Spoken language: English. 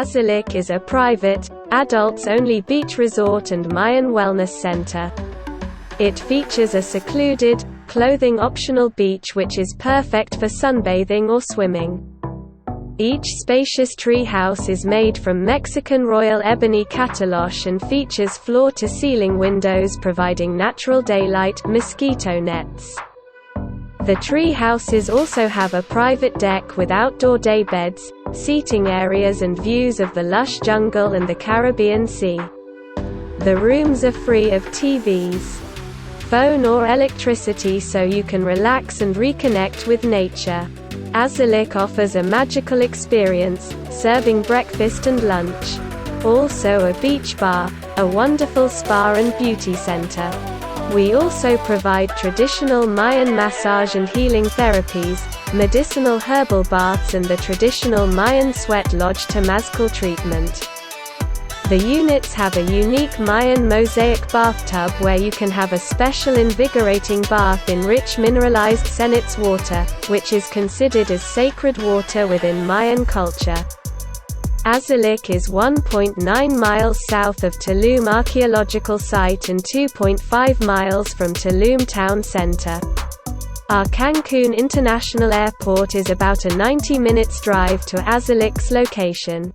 Azulik is a private, adults-only beach resort and Mayan wellness center. It features a secluded, clothing-optional beach which is perfect for sunbathing or swimming. Each spacious tree house is made from Mexican royal ebony cataloche and features floor-to-ceiling windows providing natural daylight, mosquito nets. The tree houses also have a private deck with outdoor daybeds, seating areas and views of the lush jungle and the Caribbean Sea. The rooms are free of TVs, phone or electricity, so you can relax and reconnect with nature. Azulik offers a magical experience, serving breakfast and lunch. Also a beach bar, a wonderful spa and beauty center. We also provide traditional Mayan massage and healing therapies, medicinal herbal baths and the traditional Mayan sweat lodge temazcal treatment. The units have a unique Mayan mosaic bathtub where you can have a special invigorating bath in rich mineralized Cenits water, which is considered as sacred water within Mayan culture. Azulik is 1.9 miles south of Tulum archaeological site and 2.5 miles from Tulum town center. Our Cancun International Airport is about a 90 minutes drive to Azulik's location.